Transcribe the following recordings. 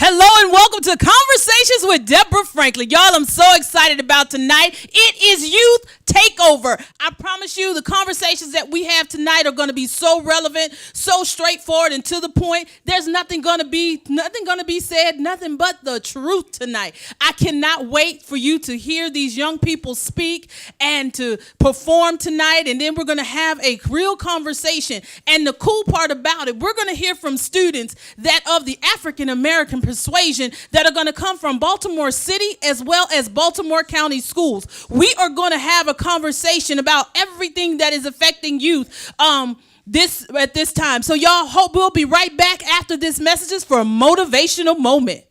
Hello and welcome to Conversations with Deborah Franklin. Y'all, I'm so excited about tonight. It is Youth Takeover. I promise you the conversations that we have tonight are going to be so relevant, so straightforward and to the point. There's nothing going to be said, nothing but the truth tonight. I cannot wait for you to hear these young people speak and to perform tonight, and then we're going to have a real conversation. And the cool part about it, we're going to hear from students that of the African American persuasion that are going to come from Baltimore City as well as Baltimore County schools. We are going to have a conversation about everything that is affecting youth at this time. So y'all, hope we'll be right back after this messages for a motivational moment.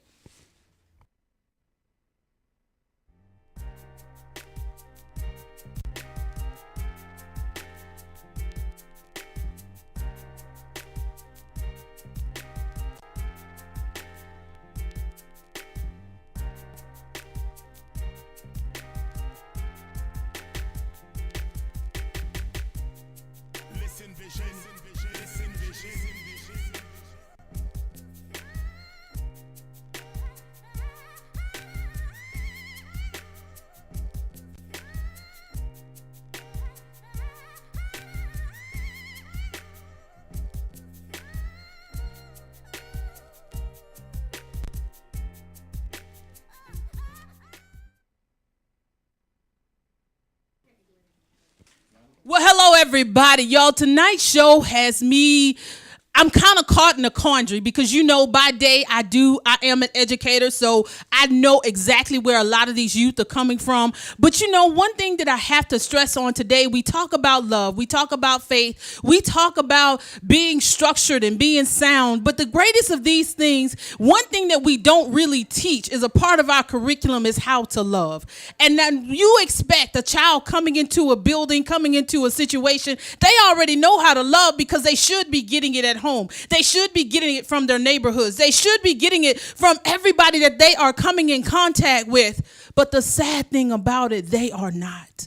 Well, hello, everybody. Y'all, tonight's show has me, I'm kind of caught in a quandary because, you know, by day I am an educator, so I know exactly where a lot of these youth are coming from. But, you know, one thing that I have to stress on today, we talk about love, we talk about faith, we talk about being structured and being sound. But the greatest of these things, one thing that we don't really teach is a part of our curriculum is how to love. And then you expect a child coming into a building, coming into a situation, they already know how to love because they should be getting it at home. They should be getting it from their neighborhoods. They should be getting it from everybody that they are coming in contact with. But the sad thing about it, they are not.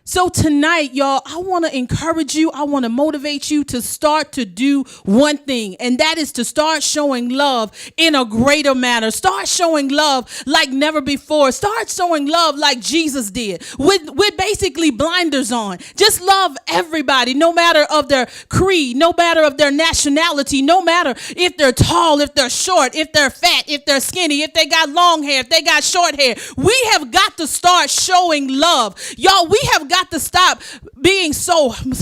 So tonight, y'all, I want to encourage you. I want to motivate you to start to do one thing, and that is to start showing love in a greater manner. Start showing love like never before. Start showing love like Jesus did, with basically blinders on. Just love everybody, no matter of their creed, no matter of their nationality, no matter if they're tall, if they're short, if they're fat, if they're skinny, if they got long hair, if they got short hair. We have got to start showing love. Y'all, we have got to stop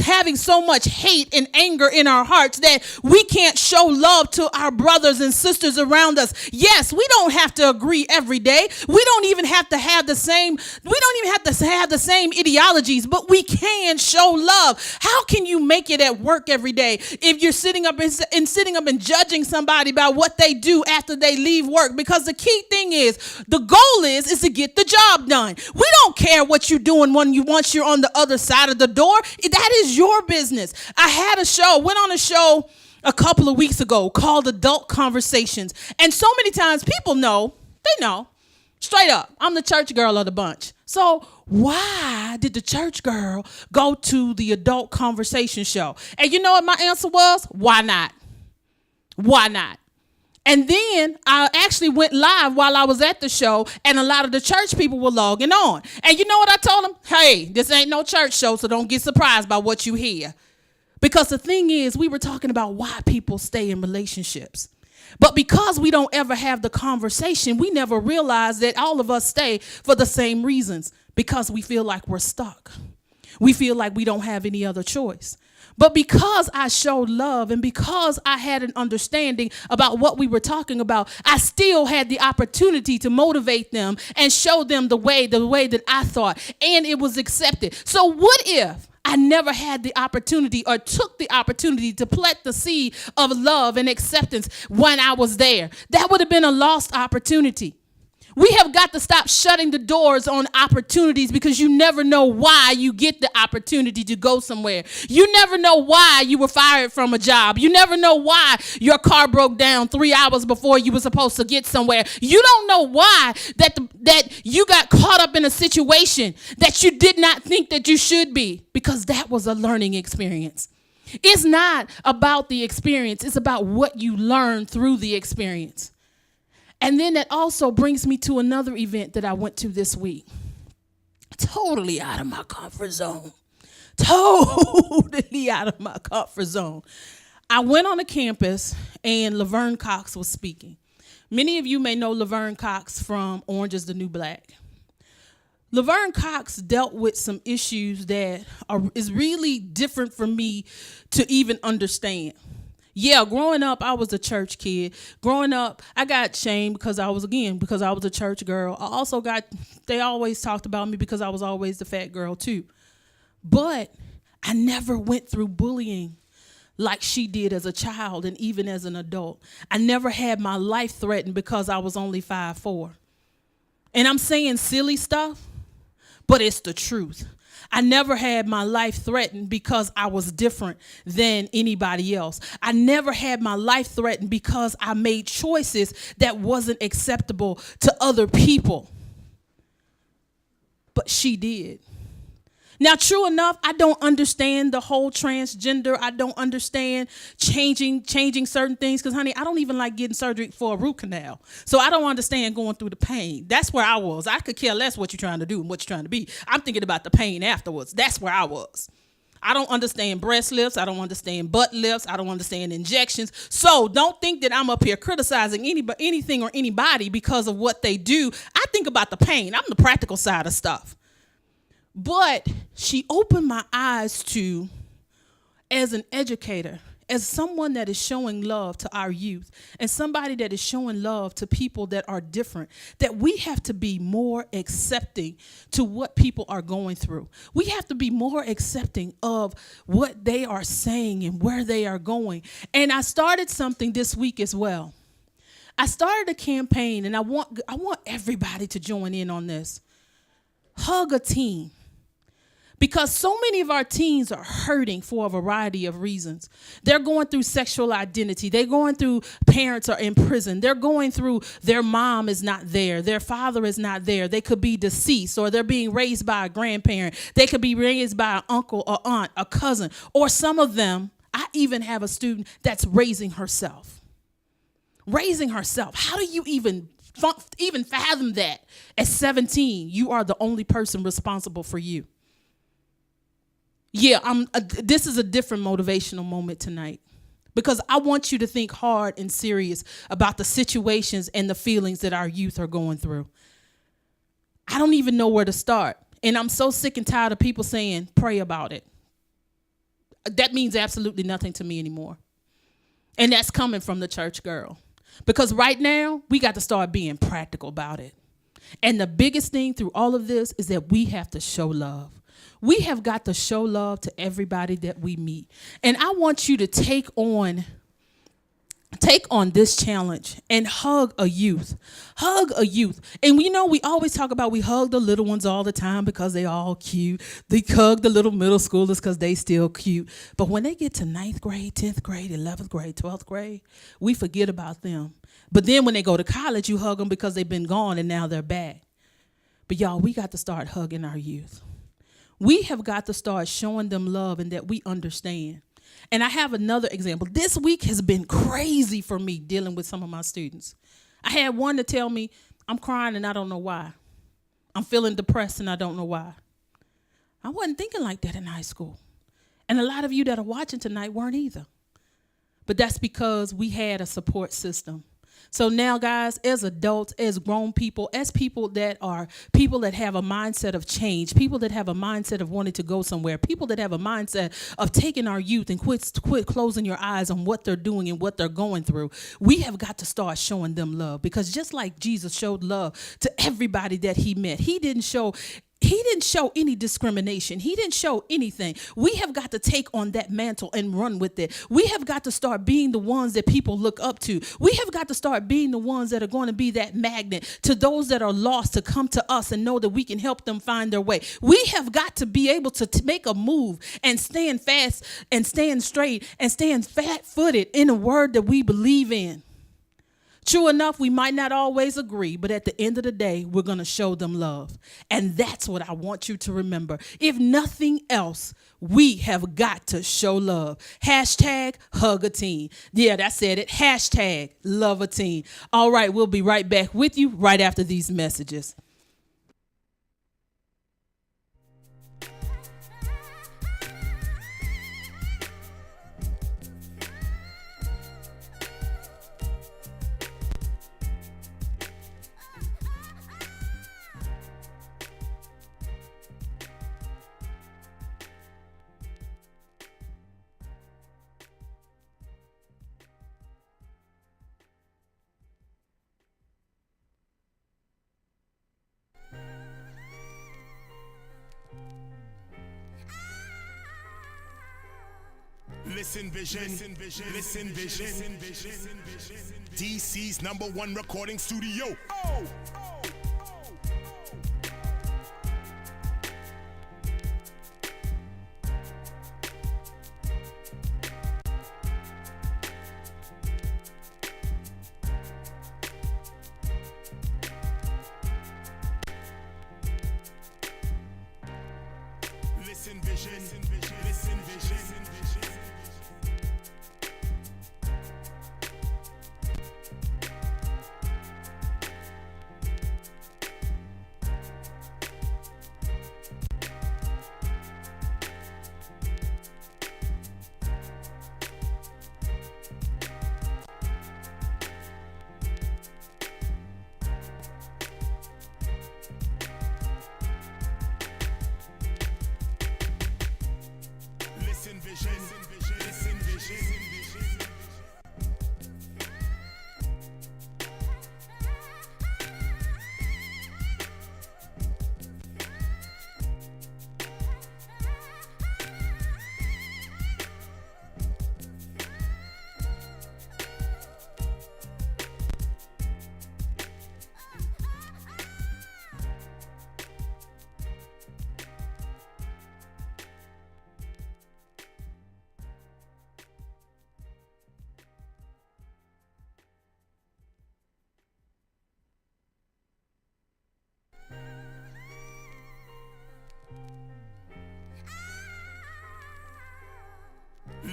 having so much hate and anger in our hearts that we can't show love to our brothers and sisters around us. Yes, we don't have to agree every day. We don't even have to have the same ideologies, but we can show love. How can you make it at work every day if you're sitting up and judging somebody about what they do after they leave work? Because the key thing is, the goal is to get the job done. We don't care what you're doing once you're on the other side of the door. That is your business. Went on a show a couple of weeks ago called Adult Conversations. And so many times people know, straight up, I'm the church girl of the bunch. So why did the church girl go to the Adult Conversation show? And you know what my answer was? Why not? Why not? And then I actually went live while I was at the show, and a lot of the church people were logging on. And you know what I told them? Hey, this ain't no church show, so don't get surprised by what you hear. Because the thing is, we were talking about why people stay in relationships. But because we don't ever have the conversation, we never realize that all of us stay for the same reasons. Because we feel like we're stuck. We feel like we don't have any other choice. But because I showed love and because I had an understanding about what we were talking about, I still had the opportunity to motivate them and show them the way that I thought, and it was accepted. So what if I never had the opportunity or took the opportunity to plant the seed of love and acceptance when I was there? That would have been a lost opportunity. We have got to stop shutting the doors on opportunities because you never know why you get the opportunity to go somewhere. You never know why you were fired from a job. You never know why your car broke down 3 hours before you were supposed to get somewhere. You don't know why that you got caught up in a situation that you did not think that you should be, because that was a learning experience. It's not about the experience. It's about what you learn through the experience. And then that also brings me to another event that I went to this week. Totally out of my comfort zone. Totally out of my comfort zone. I went on a campus and Laverne Cox was speaking. Many of you may know Laverne Cox from Orange is the New Black. Laverne Cox dealt with some issues that is really different for me to even understand. Yeah, growing up, I was a church kid. Growing up, I got shamed because I was a church girl. They always talked about me because I was always the fat girl too. But I never went through bullying like she did as a child and even as an adult. I never had my life threatened because I was only 5'4". And I'm saying silly stuff, but it's the truth. I never had my life threatened because I was different than anybody else. I never had my life threatened because I made choices that wasn't acceptable to other people. But she did. Now, true enough, I don't understand the whole transgender. I don't understand changing certain things because, honey, I don't even like getting surgery for a root canal. So I don't understand going through the pain. That's where I was. I could care less what you're trying to do and what you're trying to be. I'm thinking about the pain afterwards. That's where I was. I don't understand breast lifts. I don't understand butt lifts. I don't understand injections. So don't think that I'm up here criticizing anything or anybody because of what they do. I think about the pain. I'm the practical side of stuff. But she opened my eyes to, as an educator, as someone that is showing love to our youth, and somebody that is showing love to people that are different, that we have to be more accepting to what people are going through. We have to be more accepting of what they are saying and where they are going. And I started something this week as well. I started a campaign, and I want everybody to join in on this. Hug a teen. Because so many of our teens are hurting for a variety of reasons. They're going through sexual identity. They're going through parents are in prison. They're going through their mom is not there. Their father is not there. They could be deceased, or they're being raised by a grandparent. They could be raised by an uncle or aunt, a cousin, or some of them. I even have a student that's raising herself. Raising herself. How do you even fathom that? At 17, you are the only person responsible for you. Yeah, this is a different motivational moment tonight because I want you to think hard and serious about the situations and the feelings that our youth are going through. I don't even know where to start. And I'm so sick and tired of people saying, pray about it. That means absolutely nothing to me anymore. And that's coming from the church girl. Because right now, we got to start being practical about it. And the biggest thing through all of this is that we have to show love. We have got to show love to everybody that we meet. And I want you to take on this challenge and hug a youth. Hug a youth. And we always talk about we hug the little ones all the time because they all cute. They hug the little middle schoolers because they still cute. But when they get to 9th grade, 10th grade, 11th grade, 12th grade, we forget about them. But then when they go to college, you hug them because they've been gone and now they're back. But y'all, we got to start hugging our youth. We have got to start showing them love and that we understand. And I have another example. This week has been crazy for me dealing with some of my students. I had one to tell me, I'm crying and I don't know why. I'm feeling depressed and I don't know why. I wasn't thinking like that in high school. And a lot of you that are watching tonight weren't either. But that's because we had a support system. So now, guys, as adults, as grown people, as people that have a mindset of change, people that have a mindset of wanting to go somewhere, people that have a mindset of taking our youth and quit closing your eyes on what they're doing and what they're going through, we have got to start showing them love. Because just like Jesus showed love to everybody that he met, he didn't show any discrimination. He didn't show anything. We have got to take on that mantle and run with it. We have got to start being the ones that people look up to. We have got to start being the ones that are going to be that magnet to those that are lost to come to us and know that we can help them find their way. We have got to be able to make a move and stand fast and stand straight and stand flat-footed in a word that we believe in. True enough, we might not always agree, but at the end of the day, we're going to show them love. And that's what I want you to remember. If nothing else, we have got to show love. Hashtag hug a teen. Yeah, that said it. Hashtag love a teen. All right, we'll be right back with you right after these messages. Listen Vision, Listen Vision, DC's #1 recording studio.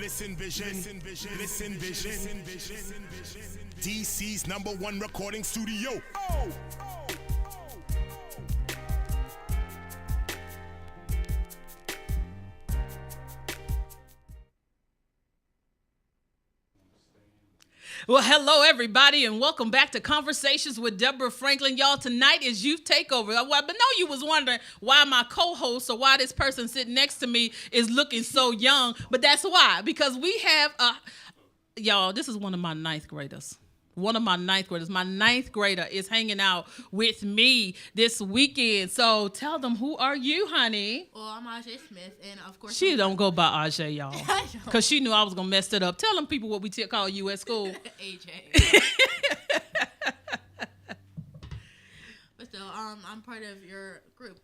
Listen Vision, Listen Vision. Listen Vision, Listen Vision. Listen Vision, Listen Vision, DC's #1 recording studio. Well, hello, everybody, and welcome back to Conversations with Deborah Franklin. Y'all, tonight is Youth Takeover. But know you was wondering why my co-host or why this person sitting next to me is looking so young. But that's why, because we have, y'all, this is one of my ninth graders. One of my ninth graders. My ninth grader is hanging out with me this weekend. So tell them, who are you, honey? Well, I'm Ajay Smith, and of course... She don't go by Ajay, y'all. Because she knew I was going to mess it up. Tell them people what we call you at school. AJ. But still, I'm part of your group.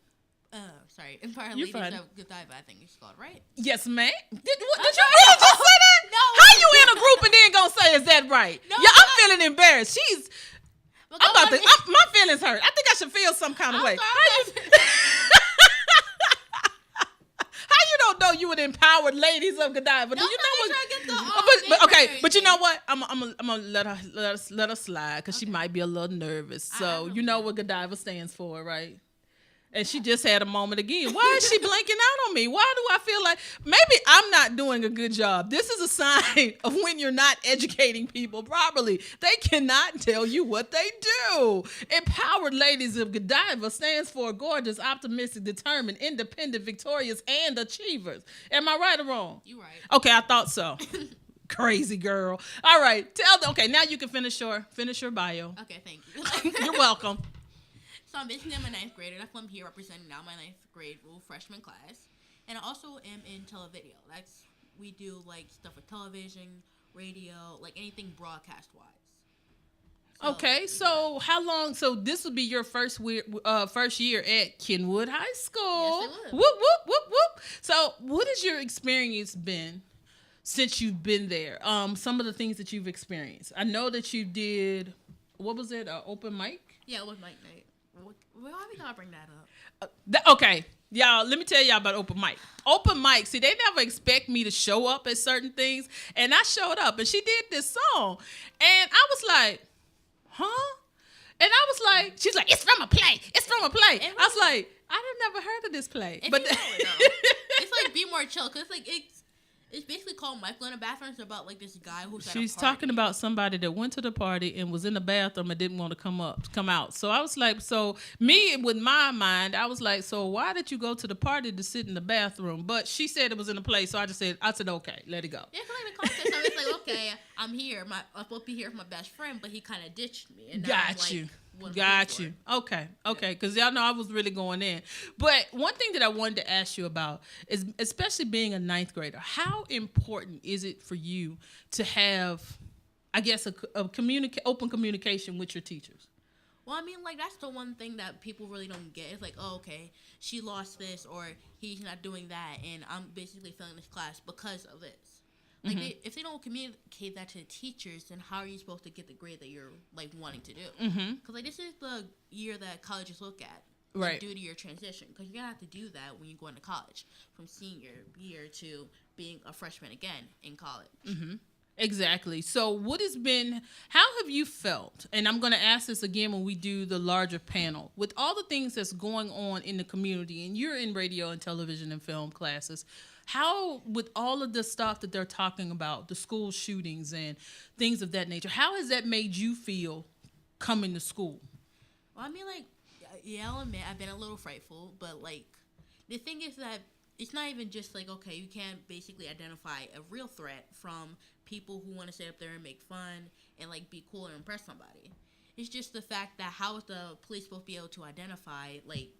I'm part of Ladies of Godiva, I think it's called, right? Yes, ma'am. Did you really just say that? No. How you in a group and then gonna say, is that right? No, yeah, I'm feeling embarrassed. My feelings hurt. I think I should feel some kind of way. How you don't know you would empowered Ladies of Godiva? Do you know what? But you know what? I'm gonna let her slide because she might be a little nervous. So you know what Godiva stands for, right? And she just had a moment again. Why is she blanking out on me? Why do I feel like maybe I'm not doing a good job? This is a sign of when you're not educating people properly. They cannot tell you what they do. Empowered Ladies of Godiva stands for gorgeous, optimistic, determined, independent, victorious, and achievers. Am I right or wrong? You right. Okay, I thought so. Crazy girl. All right, tell them. Okay, now you can finish your bio. Okay, thank you. You're welcome. So I'm basically in my ninth grade, and I'm here representing now my ninth grade freshman class. And I also am in televideo. We do like stuff with television, radio, like anything broadcast wise. Okay, so how long? So this would be your first year at Kenwood High School. Yes, it would. Whoop whoop whoop whoop. So what has your experience been since you've been there? Some of the things that you've experienced. I know that you did what was it? Open mic? Yeah, it was mic night. Why we gotta bring that up? Okay, y'all, let me tell y'all about open mic. Open mic, see, they never expect me to show up at certain things, and I showed up, and she did this song, and I was like, huh? And I was like, she's like, it's from a play. It's from a play. I was like, I never heard of this play. But But it's like be more chill, cause like it's basically called Michael in a Bathroom. It's about like this guy who's at she's a party. talking about somebody that went to the party and was in the bathroom and didn't want to come out. So I was like, so me with my mind, I was like, so why did you go to the party to sit in the bathroom? But she said it was in a play, so I said, okay, let it go. Yeah, cause like the context of it's like, okay, I'm here. I'm supposed to be here with my best friend, but he kind of ditched me. And now I'm like, what am I here for? Okay. Because y'all know I was really going in. But one thing that I wanted to ask you about is, especially being a ninth grader, how important is it for you to have, I guess, a open communication with your teachers? Well, I mean, like, that's the one thing that people really don't get. It's like, oh, okay, she lost this, or he's not doing that, and I'm basically failing this class because of this. Like, if they don't communicate that to the teachers, then how are you supposed to get the grade that you're, like, wanting to do? Because, like, this is the year that colleges look at. Right. Due to your transition. Because you're going to have to do that when you go into college. From senior year to being a freshman again in college. Exactly. So how have you felt, and I'm going to ask this again when we do the larger panel, with all the things that's going on in the community, and you're in radio and television and film classes, how, with all of the stuff that they're talking about, the school shootings and things of that nature, how has that made you feel coming to school? Well, I mean, like, yeah, I'll admit I've been a little frightful, but, like, the thing is that it's not even just, like, okay, you can't basically identify a real threat from people who want to sit up there and make fun and, like, be cool and impress somebody. It's just the fact that how is the police supposed to be able to identify, like,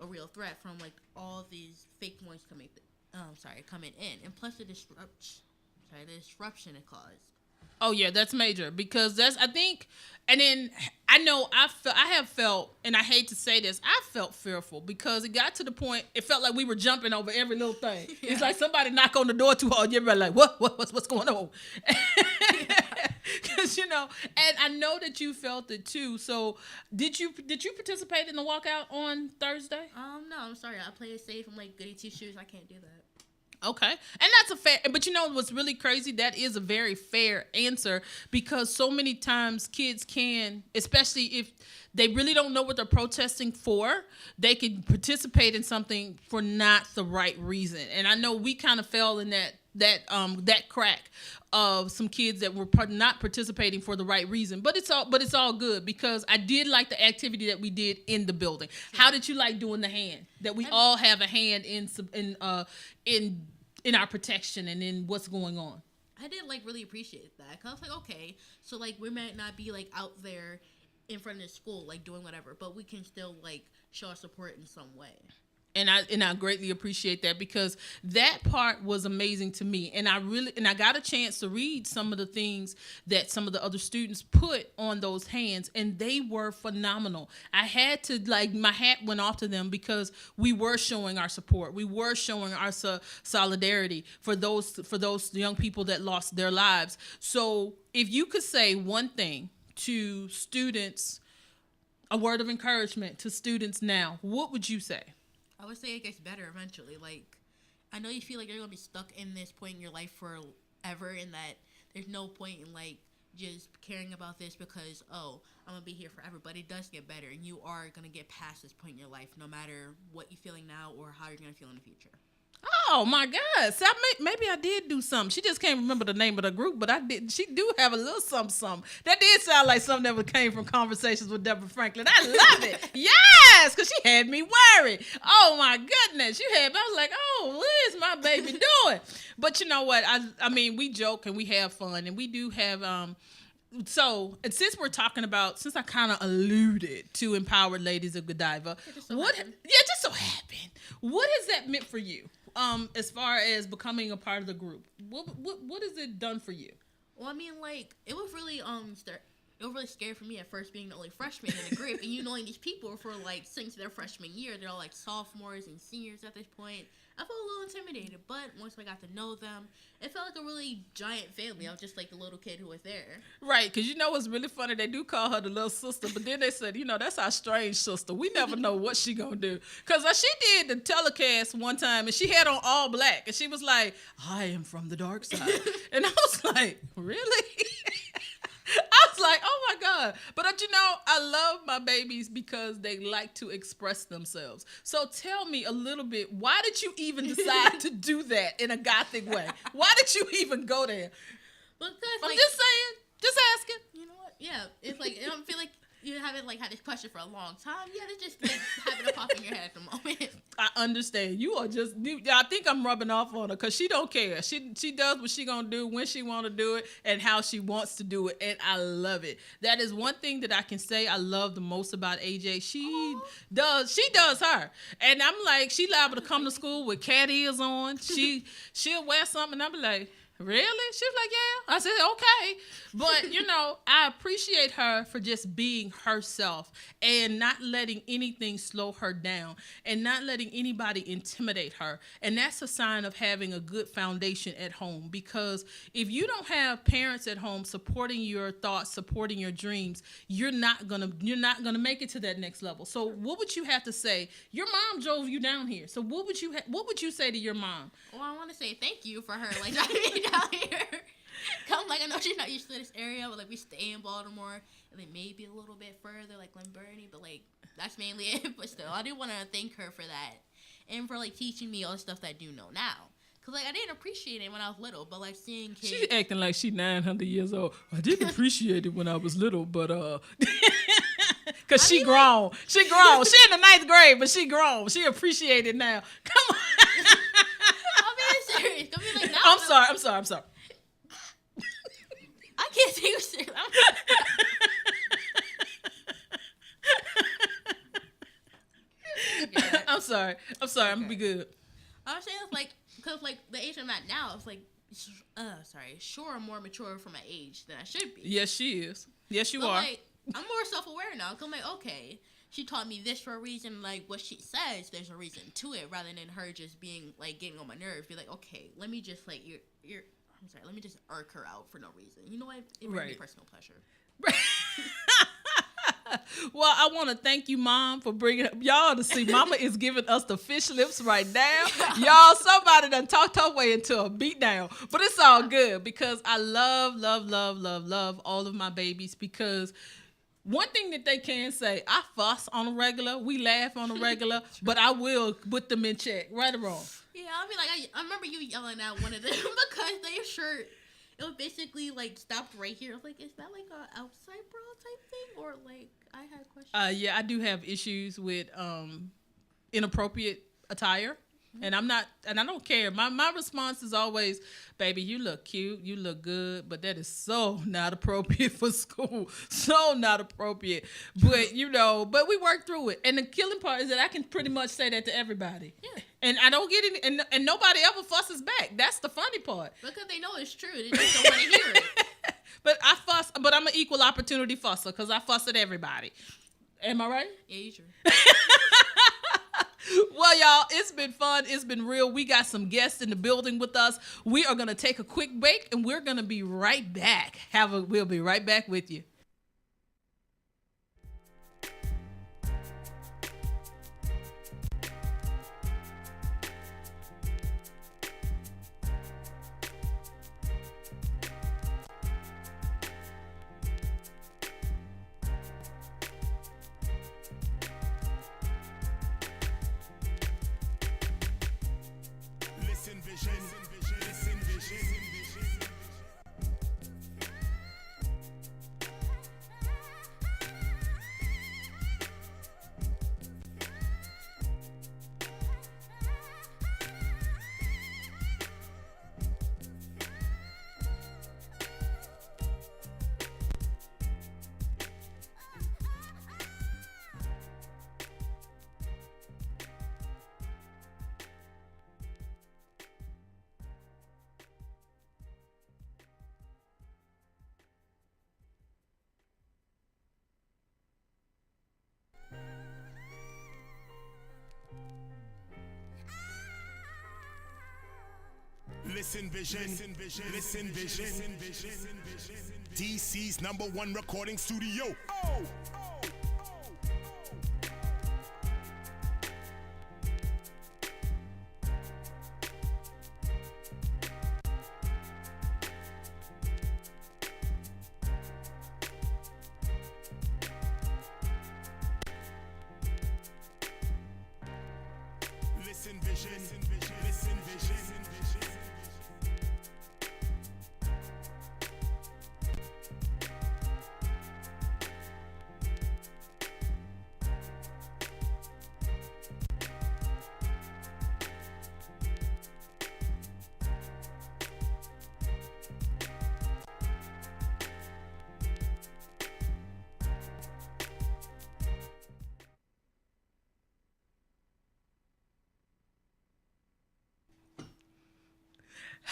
a real threat from, like, all these fake points coming in, and plus the disruption it caused. Oh yeah, that's major, because I think, and then I know I have felt, and I hate to say this, I felt fearful because it got to the point, it felt like we were jumping over every little thing. Yeah. It's like somebody knock on the door too hard, you're like, what's going on? Because and I know that you felt it too. So did you participate in the walkout on Thursday? No, I'm sorry, I play it safe. I'm like goody two shoes. I can't do that. Okay. And that's a fair, but what's really crazy? That is a very fair answer, because so many times kids can, especially if they really don't know what they're protesting for, they can participate in something for not the right reason. And I know we kind of fell in that crack of some kids that were not participating for the right reason, but it's all good, because I did like the activity that we did in the building. How did you like doing the hand? That we all have a hand in our protection and in what's going on. I did like really appreciate that, cause I was like, okay, so like we might not be like out there in front of the school like doing whatever, but we can still like show our support in some way. And I greatly appreciate that, because that part was amazing to me. And I got a chance to read some of the things that some of the other students put on those hands, and they were phenomenal. I had to, like, my hat went off to them, because we were showing our support. We were showing our solidarity for those young people that lost their lives. So if you could say one thing to students, a word of encouragement to students now, what would you say? I would say it gets better eventually. Like, I know you feel like you're going to be stuck in this point in your life forever, and that there's no point in, like, just caring about this because, oh, I'm going to be here forever. But it does get better, and you are going to get past this point in your life, no matter what you're feeling now or how you're going to feel in the future. Oh my God! So maybe I did do something. She just can't remember the name of the group, but I did. She do have a little something. That did sound like something that came from conversations with Deborah Franklin. I love it. Yes, because she had me worried. Oh my goodness, I was like, oh, what is my baby doing? But you know what? I mean, we joke and we have fun, and we do have So, and since I kind of alluded to Empowered Ladies of Godiva, just so happened. What has that meant for you? As far as becoming a part of the group, what has it done for you? Well, I mean, like, it was really it was really scary for me at first being the only freshman in the group, and you knowing these people for like since their freshman year, they're all like sophomores and seniors at this point. I felt a little intimidated, but once I got to know them, it felt like a really giant family. I was just like the little kid who was there. Right, because you know what's really funny? They do call her the little sister, but then they said, that's our strange sister. We never know what she gonna do. Because she did the telecast one time, and she had on all black, and she was like, I am from the dark side. And I was like, really? I was like, oh my God. But I love my babies because they like to express themselves. So tell me a little bit, why did you even decide to do that in a gothic way? Why did you even go there? Because, I'm just saying, just asking. You know what? Yeah, it's like, I don't feel like you haven't like had this question for a long time. Yeah, it's just like having it pop in your head at the moment. I understand. You are just. I think I'm rubbing off on her because she don't care. She does what she gonna do when she want to do it and how she wants to do it, and I love it. That is one thing that I can say I love the most about AJ. She does her, and I'm like, she liable to come to school with cat ears on. She'll wear something, and I'm like, really? She was like, yeah. I said, okay. But, I appreciate her for just being herself and not letting anything slow her down and not letting anybody intimidate her. And that's a sign of having a good foundation at home, because if you don't have parents at home supporting your thoughts, supporting your dreams, you're not gonna make it to that next level. So what would you have to say? Your mom drove you down here. So what would you say to your mom? Well, I want to say thank you for her like driving me down here. Come, like, I know she's not used to this area, but like we stay in Baltimore, and then maybe a little bit further, like Glen Burnie, but like that's mainly it. But still, I do want to thank her for that, and for like teaching me all the stuff that I do know now. Cause like I didn't appreciate it when I was little, but like seeing kids. She's acting like she's 900 years old. I didn't appreciate it when I was little, but cause she grown. She grown. She in the 9th grade, but she grown. She appreciate it now. Come on. I'm being serious. Come be like, now I'm sorry. I can't take you serious. I'm sorry. I'm gonna be good. I was saying it's like, cause like the age I'm at now, it's like, sure, I'm more mature for my age than I should be. Yes, she is. Yes, you but, are. Like, I'm more self-aware now. Cause I'm like, okay, she taught me this for a reason. Like what she says, there's a reason to it, rather than her just being like getting on my nerves. Be like, okay, let me just like let me just irk her out for no reason. You know what? It brings me personal pleasure. Well, I want to thank you, Mom, for bringing y'all to see. Mama is giving us the fish lips right now. Y'all, somebody done talked her way into a beat down. But it's all good because I love all of my babies, because one thing that they can say, I fuss on a regular, we laugh on a regular, but I will put them in check, right or wrong. Yeah, I mean, like, I remember you yelling at one of them because their shirt, it was basically, like, stopped right here. I was like, is that, like, a outside bra type thing? Or, like, I had questions. Yeah, I do have issues with inappropriate attire. And I don't care. My response is always, baby, you look cute, you look good, but that is so not appropriate for school. So not appropriate. But, but we work through it. And the killing part is that I can pretty much say that to everybody. Yeah. And I don't get any, and nobody ever fusses back. That's the funny part. Because they know it's true. They just don't want to hear it. But I'm an equal opportunity fusser because I fuss at everybody. Am I right? Yeah, you're true. Well, y'all, it's been fun. It's been real. We got some guests in the building with us. We are going to take a quick break, and we're going to be right back. We'll be right back with you. Listen vision. Listen vision. DC's #1 recording studio. Oh. Listen vision. Listen vision.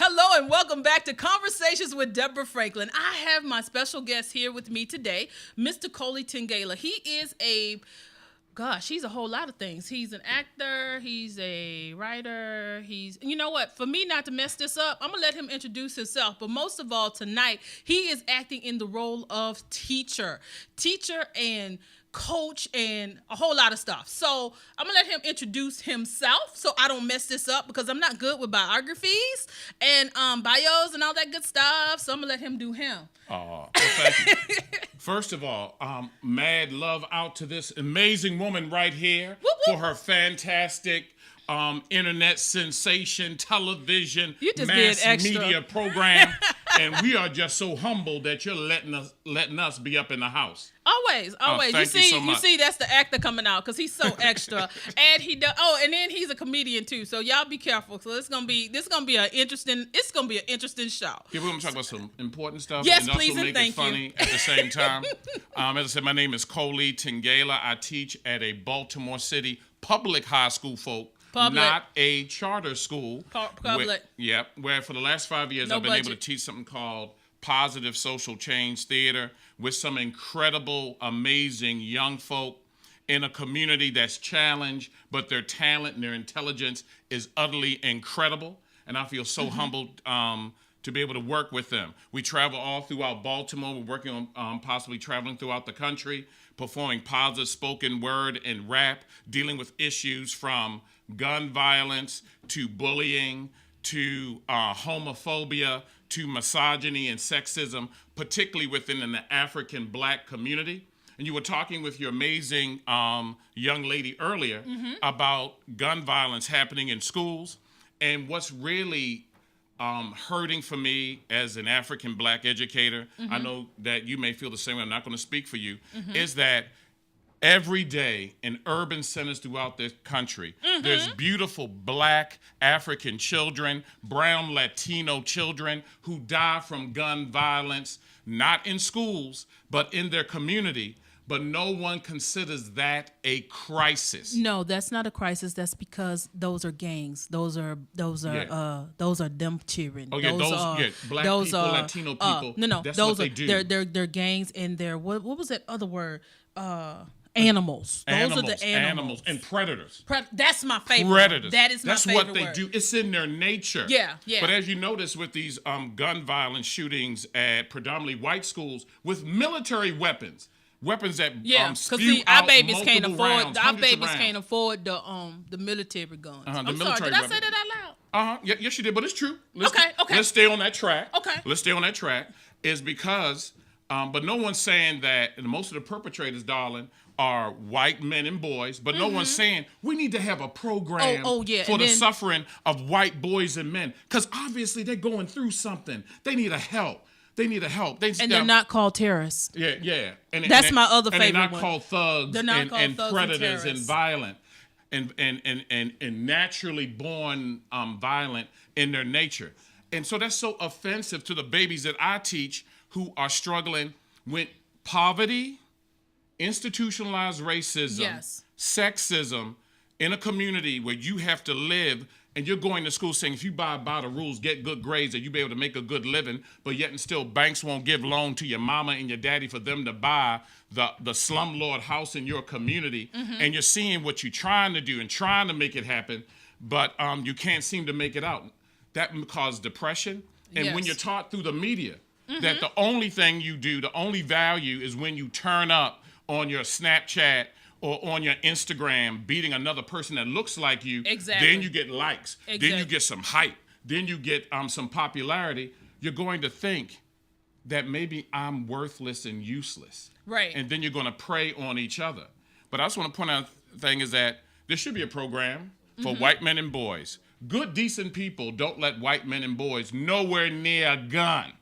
Hello and welcome back to Conversations with Deborah Franklin. I have my special guest here with me today, Mr. Coley Tingala. He is he's a whole lot of things. He's an actor, he's a writer, you know what, for me not to mess this up, I'm gonna let him introduce himself. But most of all tonight, he is acting in the role of teacher and coach and a whole lot of stuff. So I'm gonna let him introduce himself so I don't mess this up, because I'm not good with biographies and bios and all that good stuff. So I'm gonna let him do him. Well, thank you. First of all, mad love out to this amazing woman right here Whoop, whoop. for her fantastic internet sensation, television, You just mass being extra. media program. And we are just so humbled that you're letting us be up in the house. Always. Thank you so much. You see, that's the actor coming out, because he's so extra, and he does. Oh, and then he's a comedian too. So y'all be careful. So it's gonna be an interesting show. Yeah, we're gonna talk about some important stuff. Yes, and also please, and make thank it funny at the same time. As I said, my name is Coley Tingala. I teach at a Baltimore City public high school, not a charter school. Public. Where for the last 5 years I've been able to teach something called Positive Social Change Theater with some incredible, amazing young folk in a community that's challenged, but their talent and their intelligence is utterly incredible. And I feel so humbled to be able to work with them. We travel all throughout Baltimore. We're working on possibly traveling throughout the country, performing positive spoken word and rap, dealing with issues from gun violence to bullying to homophobia to misogyny and sexism, particularly within the African Black community. And you were talking with your amazing young lady earlier about gun violence happening in schools. And what's really hurting for me as an African Black educator, I know that you may feel the same way, I'm not going to speak for you, is that every day in urban centers throughout this country, there's beautiful Black African children, brown Latino children who die from gun violence, not in schools, but in their community. But no one considers that a crisis. No, that's not a crisis. That's because those are gangs. Those are them cheering. Oh yeah, Black people, Latino people. No, that's those what they are do. they're gangs, and they're what was that other word? Animals. Those are the animals. And predators. That's my favorite. Predators. That is my That's favorite what they word. do. It's in their nature. Yeah. But as you notice with these gun violence shootings at predominantly white schools with military weapons that spew our out babies can't multiple afford rounds, our hundreds of babies rounds. can't afford the military guns. The I'm military sorry, did I say weapons. that out loud? Yeah, yes, you did, but it's true. Okay. Let's stay on that track. Okay. Let's stay on that track. Is because, but no one's saying that, and most of the perpetrators, darling, are white men and boys, but no one's saying we need to have a program for the suffering of white boys and men, because obviously they're going through something. They need a help. They're not called terrorists. Yeah. That's my other favorite one. They're not one. called thugs. They're not called thugs predators and and violent and naturally born violent in their nature. And so that's so offensive to the babies that I teach who are struggling with poverty, institutionalized racism, sexism in a community where you have to live. And you're going to school saying if you buy by the rules, get good grades, that you'll be able to make a good living, but yet and still banks won't give loan to your mama and your daddy for them to buy the slumlord house in your community. And you're seeing what you're trying to do and trying to make it happen, but you can't seem to make it out. that causes depression. And when Yes. you're taught through the media that the only thing you do, the only value is when you turn up on your Snapchat or on your Instagram beating another person that looks like you, Exactly. then you get likes, then you get some hype, then you get some popularity, you're going to think that maybe I'm worthless and useless. Right. And then you're going to prey on each other. But I just want to point out the thing is that there should be a program for white men and boys. Good, decent people don't let white men and boys nowhere near a gun.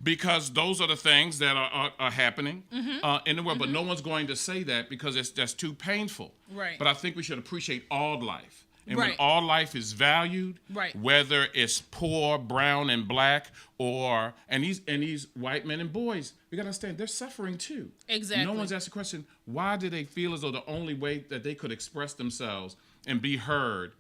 Because those are the things that are happening in the world. But no one's going to say that because that's too painful. Right. But I think we should appreciate all life. And Right. when all life is valued, Right. whether it's poor, brown, and black, and these white men and boys, we gotta understand they're suffering too. Exactly. No one's asked the question, why do they feel as though the only way that they could express themselves and be heard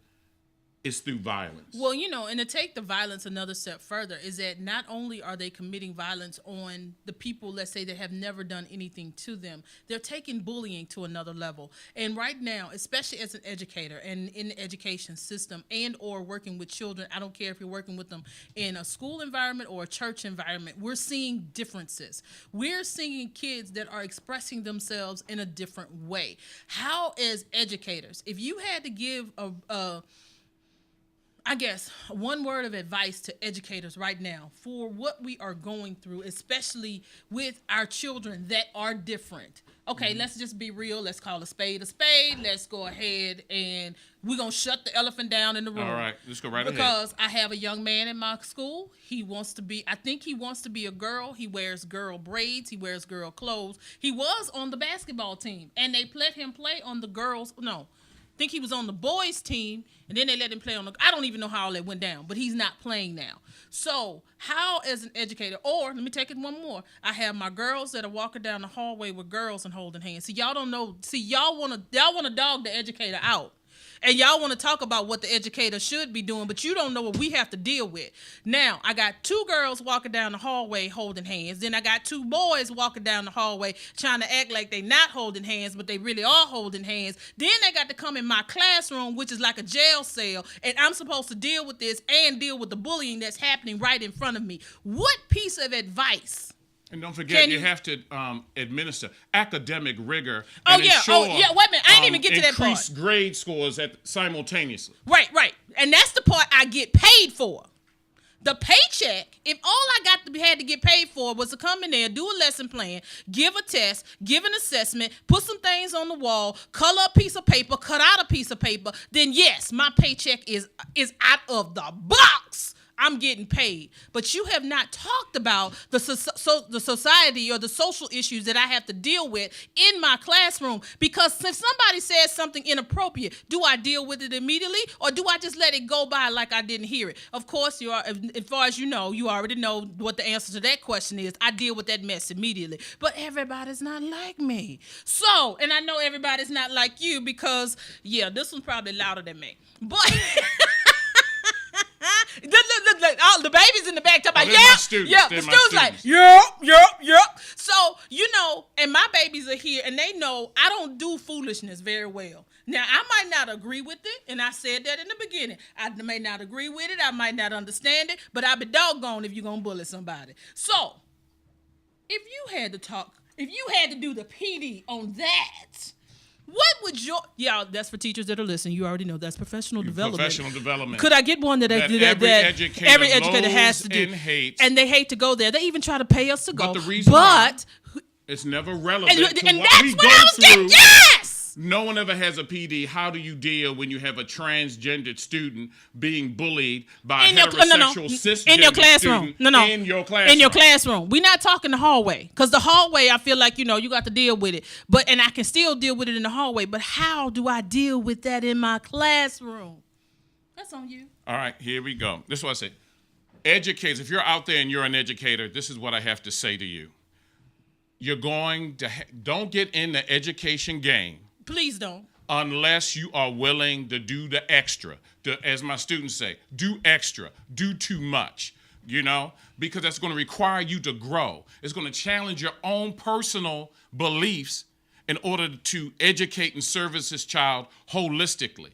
is through violence? Well, and to take the violence another step further is that not only are they committing violence on the people, let's say, that have never done anything to them, they're taking bullying to another level. And right now, especially as an educator and in the education system and or working with children, I don't care if you're working with them in a school environment or a church environment, we're seeing differences. We're seeing kids that are expressing themselves in a different way. How, as educators, if you had to give I guess one word of advice to educators right now for what we are going through, especially with our children that are different. Okay, let's just be real. Let's call a spade a spade. Let's go ahead and we're going to shut the elephant down in the room. All right, let's go right ahead. Because I have a young man in my school. I think he wants to be a girl. He wears girl braids. He wears girl clothes. He was on the basketball team, and they let him play on the girls. No. I think he was on the boys' team, and then they let him play on I don't even know how all that went down, but he's not playing now. So how, as an educator, or let me take it one more, I have my girls that are walking down the hallway with girls and holding hands. See, y'all don't know. See, y'all want to dog the educator out. And y'all want to talk about what the educator should be doing, but you don't know what we have to deal with. Now, I got 2 girls walking down the hallway holding hands. Then I got 2 boys walking down the hallway trying to act like they not holding hands, but they really are holding hands. Then they got to come in my classroom, which is like a jail cell, and I'm supposed to deal with this and deal with the bullying that's happening right in front of me. What piece of advice? And don't forget, you have to administer academic rigor Oh, and yeah. ensure Wait a minute. I didn't even get to that part. increased grade scores simultaneously. Right. And that's the part I get paid for. The paycheck, if all I had to get paid for was to come in there, do a lesson plan, give a test, give an assessment, put some things on the wall, color a piece of paper, cut out a piece of paper, then yes, my paycheck is out of the box. I'm getting paid. But you have not talked about the society or the social issues that I have to deal with in my classroom. Because if somebody says something inappropriate, do I deal with it immediately or do I just let it go by like I didn't hear it? Of course, as far as you already know what the answer to that question is. I deal with that mess immediately. But everybody's not like me. So, and I know everybody's not like you because, this one's probably louder than me. But... Look, all the babies in the back talking about, the students like, yep. So, and my babies are here, and they know I don't do foolishness very well. Now, I might not agree with it, and I said that in the beginning. I may not agree with it, I might not understand it, but I'll be doggone if you're going to bully somebody. So, if you had to do the PD on that... What would that's for teachers that are listening. You already know that's professional development. Professional development. Could I get one that every educator has to do? And they hate to go there. They even try to pay us to go. But the reason it's never relevant to and what that's we what go I was through. getting. Yes! No one ever has a PD. How do you deal when you have a transgendered student being bullied by a heterosexual cisgender in your classroom? student in your classroom? In your classroom. We're not talking the hallway. Because the hallway, I feel like, you got to deal with it. And I can still deal with it in the hallway. But how do I deal with that in my classroom? That's on you. All right, here we go. This is what I say. Educators, if you're out there and you're an educator, this is what I have to say to you. You're going to don't get in the education game. Please don't. Unless you are willing to do the extra. As my students say, do extra. Do too much, because that's going to require you to grow. It's going to challenge your own personal beliefs in order to educate and service this child holistically.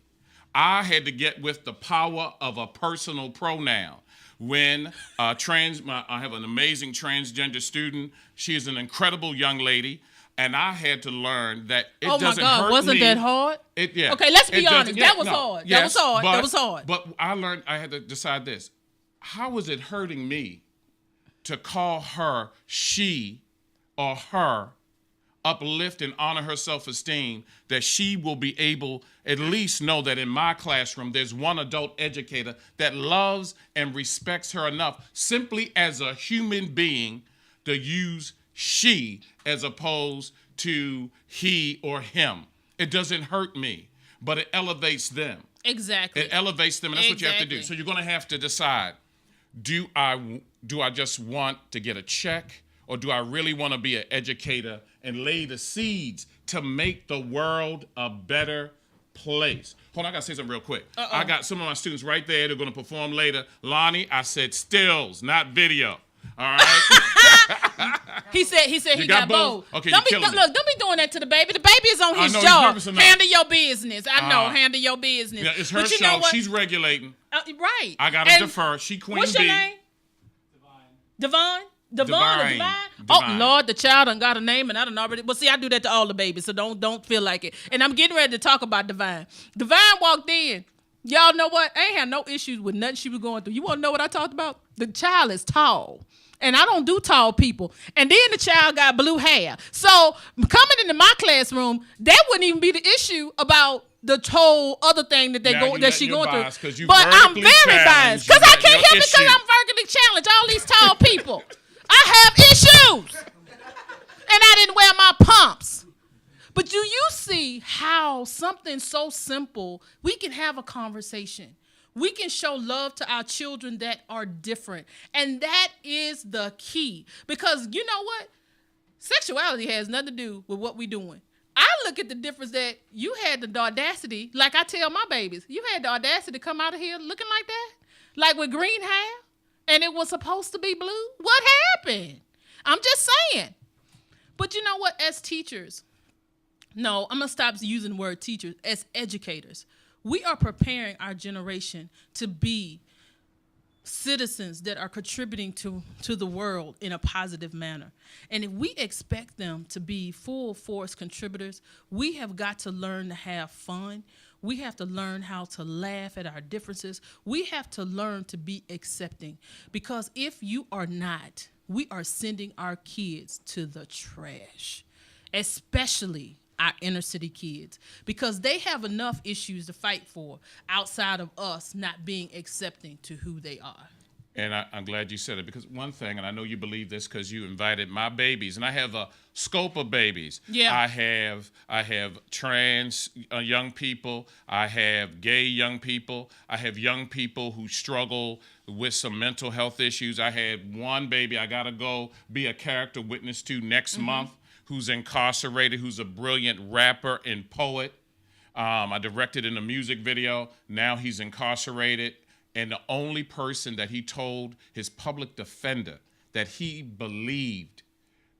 I had to get with the power of a personal pronoun. When I have an amazing transgender student. She is an incredible young lady. And I had to learn that it doesn't hurt me. Oh my God, wasn't that hard? Yeah. Okay, let's be honest. That was hard. Yes, that was hard. But I learned I had to decide this. How was it hurting me to call her she or her, uplift and honor her self-esteem, that she will be able at least know that in my classroom there's one adult educator that loves and respects her enough simply as a human being to use she as opposed to he or him. It doesn't hurt me, but it elevates them. Exactly. It elevates them, and that's what you have to do. So you're going to have to decide, do I just want to get a check, or do I really want to be an educator and lay the seeds to make the world a better place? Hold on, I got to say something real quick. I got some of my students right there. They're going to perform later. Lonnie, I said stills, not video. All right. he said he got both. Okay, don't be doing that to the baby. The baby is on his job. Handle your business. I know. Handle your business. Yeah, it's her show. She's regulating. Right. I gotta defer. She queen what's bee. Your name? Divine. Divine. Oh Lord, the child done got a name, and I done already. But see, I do that to all the babies, so don't feel like it. And I'm getting ready to talk about Divine. Divine walked in. Y'all know what? I ain't had no issues with nothing she was going through. You want to know what I talked about? The child is tall. And I don't do tall people. And then the child got blue hair. So coming into my classroom, that wouldn't even be the issue about the whole other thing that she going through. But I'm very biased because I can't help it because I'm vertically challenged. All these tall people, I have issues, and I didn't wear my pumps. But do you see how something so simple, we can have a conversation. We can show love to our children that are different. And that is the key. Because you know what? Sexuality has nothing to do with what we're doing. I look at the difference that you had the audacity, like I tell my babies, you had the audacity to come out of here looking like that? Like with green hair? And it was supposed to be blue? What happened? I'm just saying. But you know what? As teachers, no, I'm going to stop using the word teachers. As educators, we are preparing our generation to be citizens that are contributing to the world in a positive manner. And if we expect them to be full force contributors, we have got to learn to have fun. We have to learn how to laugh at our differences. We have to learn to be accepting. Because if you are not, we are sending our kids to the trash, especially our inner city kids, because they have enough issues to fight for outside of us not being accepting to who they are. And I'm glad you said it, because one thing, and I know you believe this because you invited my babies, and I have a scope of babies. Yeah. I have trans young people. I have gay young people. I have young people who struggle with some mental health issues. I had one baby I got to go be a character witness to next month, who's incarcerated, who's a brilliant rapper and poet. I directed in a music video. Now he's incarcerated. And the only person that he told his public defender that he believed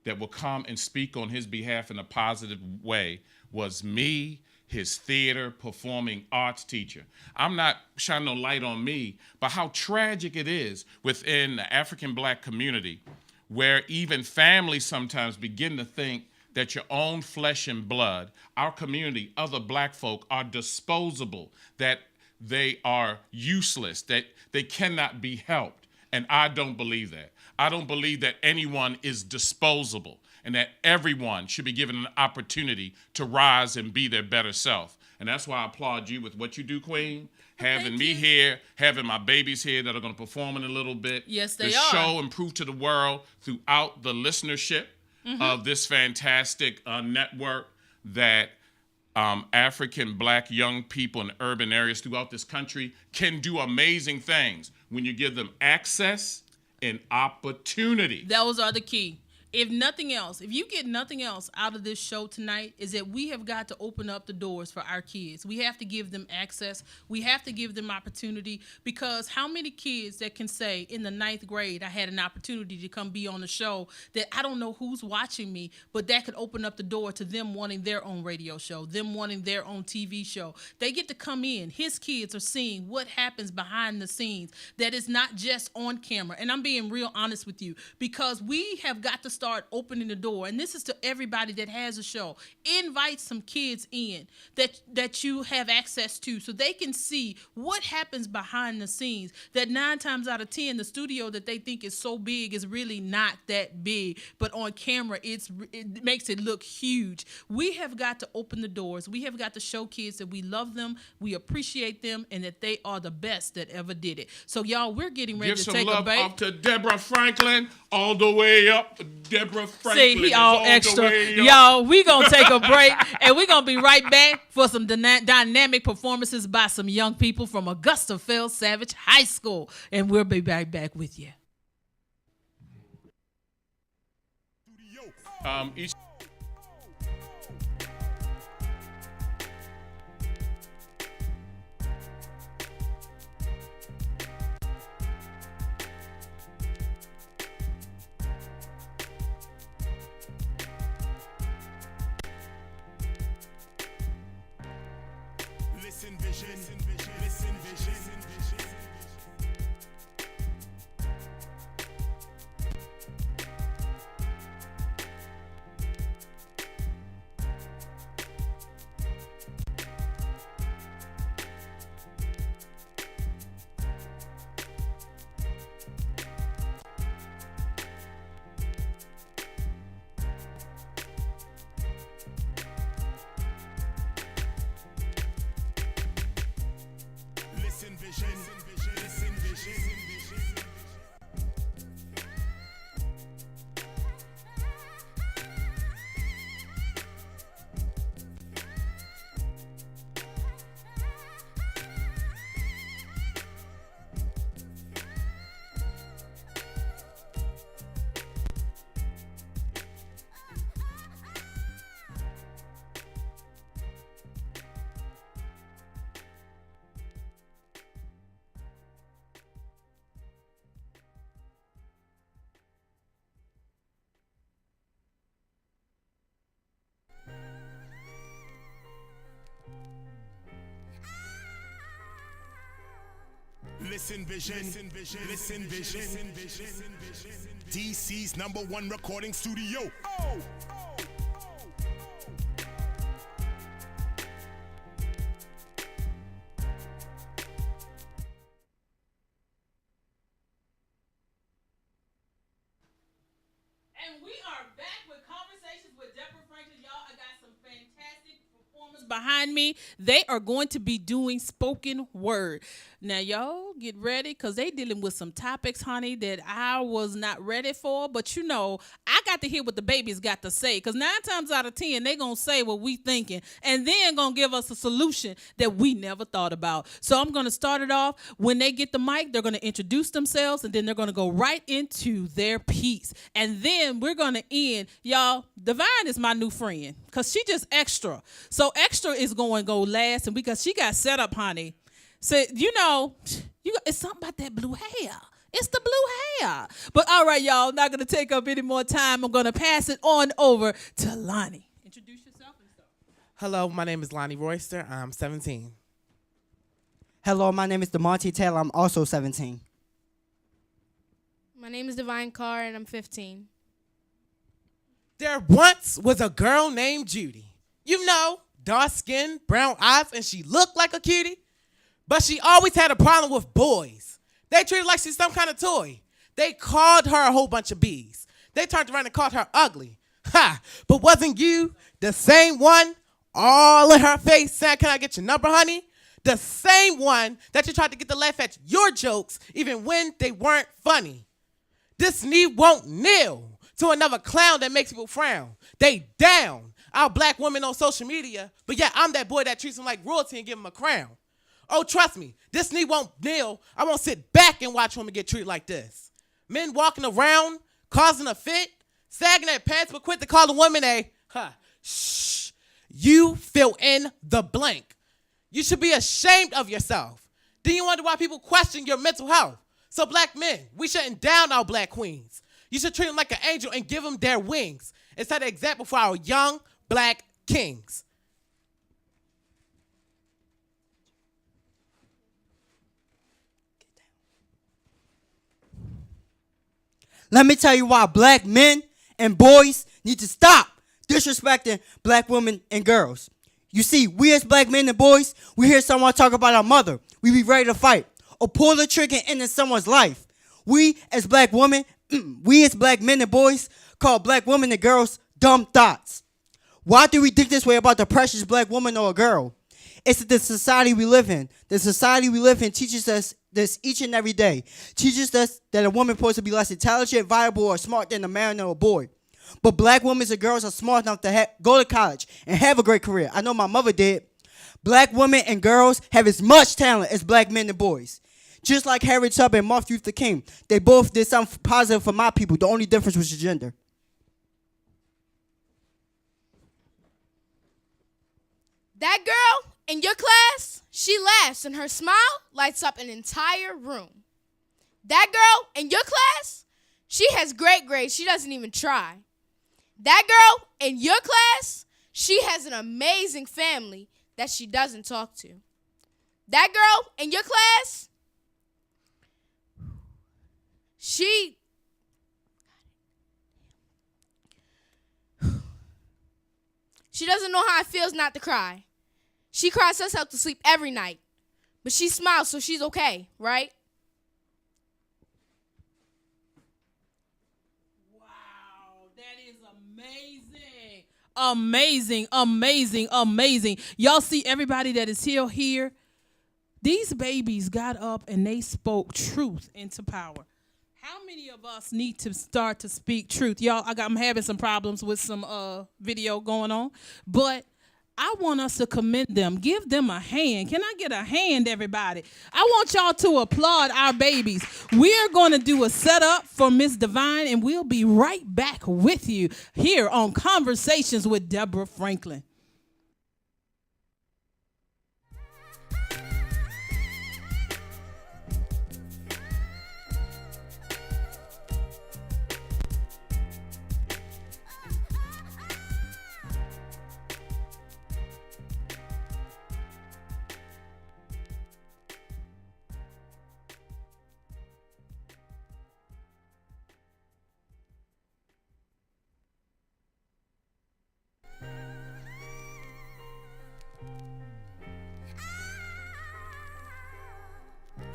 that would come and speak on his behalf in a positive way was me, his theater performing arts teacher. I'm not shining no light on me, but how tragic it is within the African Black community, where even families sometimes begin to think that your own flesh and blood, our community, other Black folk, are disposable, that they are useless, that they cannot be helped. And I don't believe that. I don't believe that anyone is disposable and that everyone should be given an opportunity to rise and be their better self. And that's why I applaud you with what you do, Queen. Having me here, having my babies here that are going to perform in a little bit. Yes, they are. The show and prove to the world throughout the listenership of this fantastic network that African Black young people in urban areas throughout this country can do amazing things when you give them access and opportunity. Those are the key. if nothing else, if you get nothing else out of this show tonight, is that we have got to open up the doors for our kids. We have to give them access. We have to give them opportunity, because how many kids that can say in the 9th grade, I had an opportunity to come be on a show that I don't know who's watching me, but that could open up the door to them wanting their own radio show, them wanting their own TV show. They get to come in. His kids are seeing what happens behind the scenes that is not just on camera. And I'm being real honest with you, because we have got to start opening the door, and this is to everybody that has a show. Invite some kids in that you have access to, so they can see what happens behind the scenes. That 9 times out of 10, the studio that they think is so big is really not that big, but on camera it makes it look huge. We have got to open the doors. We have got to show kids that we love them, we appreciate them, and that they are the best that ever did it. So y'all, we're getting ready to take a break. Give some love up to Deborah Franklin, all the way up. Deborah Franklin. See, he all extra. Y'all, we going to take a break, and we're going to be right back for some dynamic performances by some young people from Augusta Fell Savage High School. And we'll be right back with you. Each Listen vision, listen vision. Listen vision, listen vision. Listen vision, listen vision. DC's #1 recording studio. Oh. And we are back with Conversations with Deborah Franklin. Y'all, I got some fantastic performers behind me. They are going to be doing spoken word. Now, y'all get ready, because they dealing with some topics, honey, that I was not ready for. But, you know, I got to hear what the babies got to say, because 9 times out of 10, they going to say what we thinking, and then going to give us a solution that we never thought about. So I'm going to start it off. When they get the mic, they're going to introduce themselves, and then they're going to go right into their piece. And then we're going to end. Y'all, Divine is my new friend, because she just extra. So extra is going to go last, and because she got set up, honey. So, you know, it's something about that blue hair. It's the blue hair. But all right, y'all, not going to take up any more time. I'm going to pass it on over to Lonnie. Introduce yourself and stuff. Hello, my name is Lonnie Royster. I'm 17. Hello, my name is DeMonte Taylor. I'm also 17. My name is Divine Carr, and I'm 15. There once was a girl named Judy. You know, dark skin, brown eyes, and she looked like a cutie. But she always had a problem with boys. They treated her like she's some kind of toy. They called her a whole bunch of bees. They turned around and called her ugly. Ha! But wasn't you the same one all in her face saying, "Can I get your number, honey?" The same one that you tried to get to laugh at your jokes even when they weren't funny. This knee won't kneel to another clown that makes people frown. They down our black women on social media, but yeah, I'm that boy that treats them like royalty and give them a crown. Oh, trust me, this knee won't kneel. I won't sit back and watch women get treated like this. Men walking around, causing a fit, sagging their pants but quit to call a woman a, shh, you fill in the blank. You should be ashamed of yourself. Then you wonder why people question your mental health. So black men, we shouldn't down our black queens. You should treat them like an angel and give them their wings and set an example for our young black kings. Let me tell you why black men and boys need to stop disrespecting black women and girls. You see, we as black men and boys, we hear someone talk about our mother. We be ready to fight or pull the trigger and end someone's life. We as black women, we as black men and boys call black women and girls dumb thoughts. Why do we think this way about the precious black woman or a girl? It's the society we live in. The society we live in teaches us this each and every day. Teaches us that a woman is supposed to be less intelligent, viable, or smart than a man or a boy. But black women and girls are smart enough to go to college and have a great career. I know my mother did. Black women and girls have as much talent as black men and boys. Just like Harriet Tubman and Martin Luther King, they both did something positive for my people. The only difference was the gender. That girl in your class, she laughs and her smile lights up an entire room. That girl in your class, she has great grades. She doesn't even try. That girl in your class, she has an amazing family that she doesn't talk to. That girl in your class, she doesn't know how it feels not to cry. She cries herself to sleep every night, but she smiles, so she's okay, right? Wow, that is amazing. Amazing. Y'all see everybody that is still here? These babies got up and they spoke truth into power. How many of us need to start to speak truth? Y'all, I'm having some problems with some video going on, but I want us to commend them. Give them a hand. Can I get a hand, everybody? I want y'all to applaud our babies. We're going to do a setup for Miss Divine, and we'll be right back with you here on Conversations with Deborah Franklin.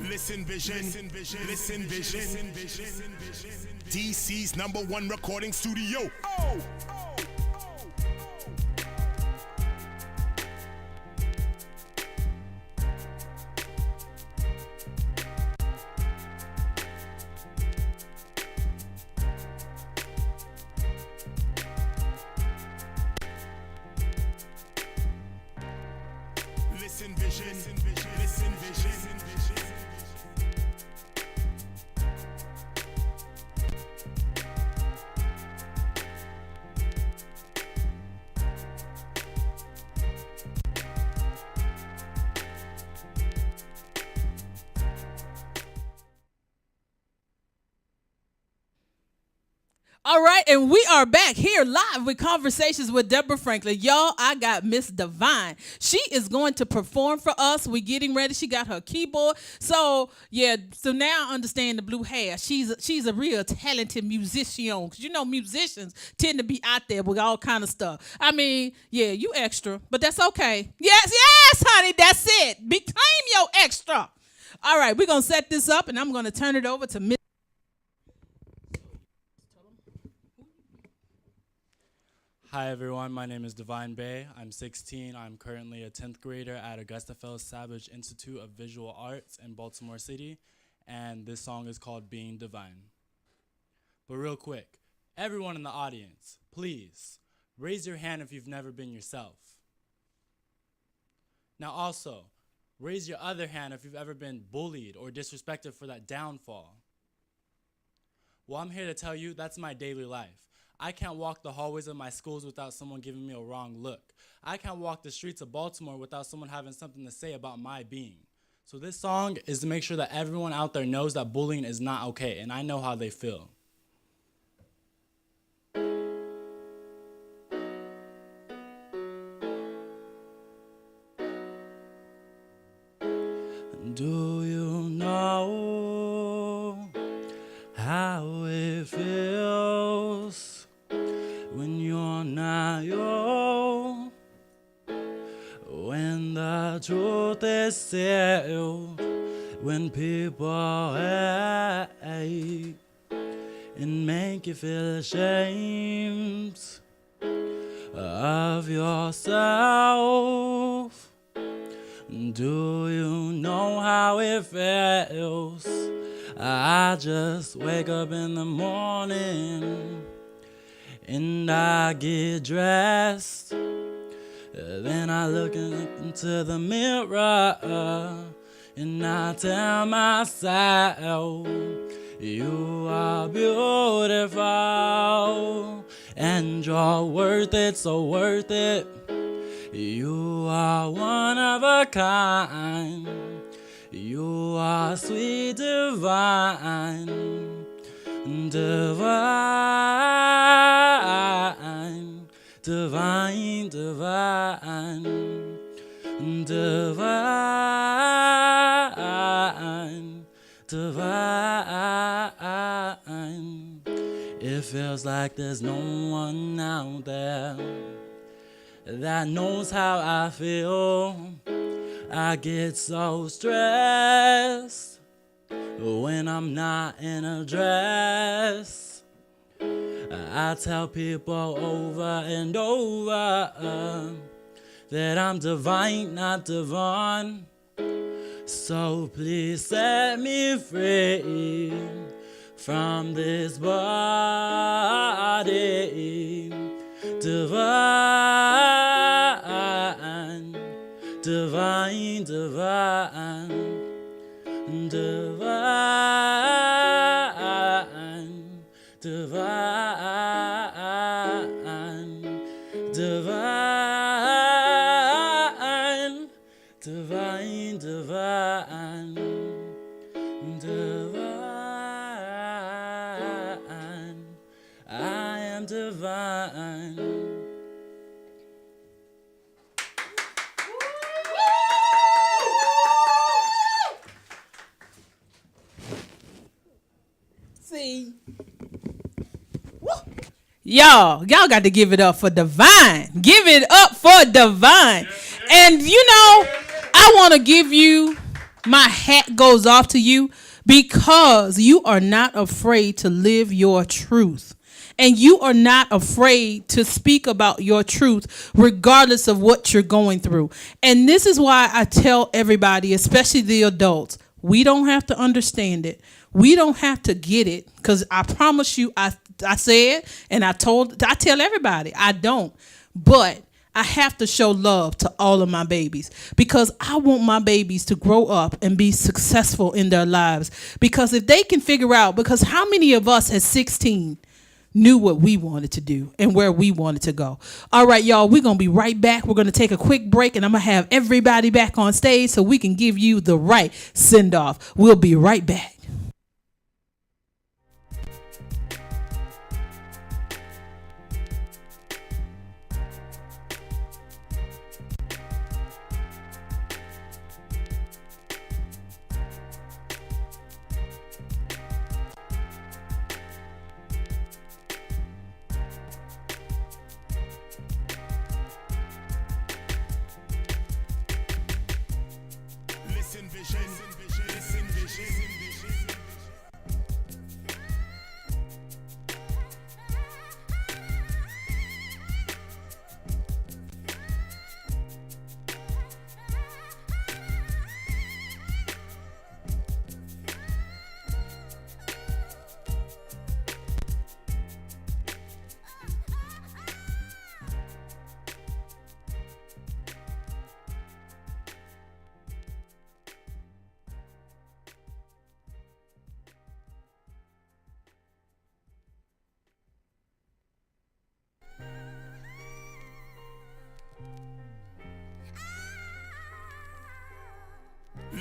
Listen Vision, Listen Vision, DC's #1 recording studio. Listen Vision, Listen Vision. All right, and we are back here live with Conversations with Deborah Franklin. Y'all, I got Miss Divine. She is going to perform for us. We're getting ready. She got her keyboard. So now I understand the blue hair. She's a real talented musician. Because you know musicians tend to be out there with all kind of stuff. I mean, yeah, you extra, but that's okay. Yes, honey, that's it. Beclaim your extra. All right, we're going to set this up, and I'm going to turn it over to Miss. Hi everyone, my name is Divine Bay. I'm 16. I'm currently a 10th grader at Augusta Fells Savage Institute of Visual Arts in Baltimore City, and this song is called Being Divine. But real quick, everyone in the audience, please raise your hand if you've never been yourself. Now also, raise your other hand if you've ever been bullied or disrespected for that downfall. Well, I'm here to tell you that's my daily life. I can't walk the hallways of my schools without someone giving me a wrong look. I can't walk the streets of Baltimore without someone having something to say about my being. So this song is to make sure that everyone out there knows that bullying is not okay, and I know how they feel. Do you know how it feels when you're not yours? When the truth is sealed, when people hate and make you feel ashamed of yourself. Do you know how it feels? I just wake up in the morning and I get dressed. Then I look into the mirror and I tell myself, you are beautiful and you're worth it, so worth it. You are one of a kind. You are sweet, divine, divine, divine, divine, divine, divine. It feels like there's no one out there that knows how I feel. I get so stressed when I'm not in a dress. I tell people over and over that I'm divine, not divine. So please set me free from this body. Divine, divine, divine, divine, divine, divine, divine, divine, divine. I am divine. See, y'all got to give it up for Divine. Give it up for Divine. And you know, I want to give you, my hat goes off to you because you are not afraid to live your truth. And you are not afraid to speak about your truth regardless of what you're going through. And this is why I tell everybody, especially the adults, we don't have to understand it. We don't have to get it, because I promise you, I said, and I tell everybody, I don't. But I have to show love to all of my babies because I want my babies to grow up and be successful in their lives. Because if they can figure out, because how many of us at 16 knew what we wanted to do and where we wanted to go? All right, y'all, we're going to be right back. We're going to take a quick break, and I'm going to have everybody back on stage so we can give you the right send off. We'll be right back. Listen vision, listen vision.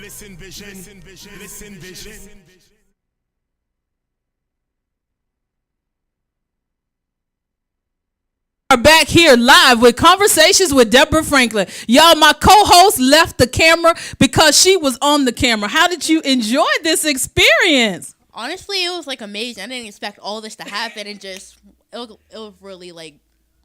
Listen vision. Listen vision. Are back here live with Conversations with Deborah Franklin. Y'all, my co-host left the camera because she was on the camera. How did you enjoy this experience? Honestly, it was like amazing. I didn't expect all this to happen, and it was really like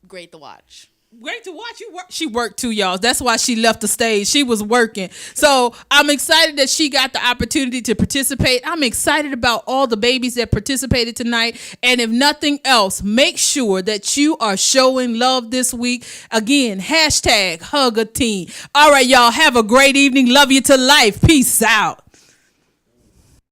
great to watch. Great to watch you work. She worked too, y'all. That's why she left the stage. She was working. So I'm excited that she got the opportunity to participate. I'm excited about all the babies that participated tonight. And if nothing else, make sure that you are showing love this week. Again, #HugATeen. All right, y'all. Have a great evening. Love you to life. Peace out.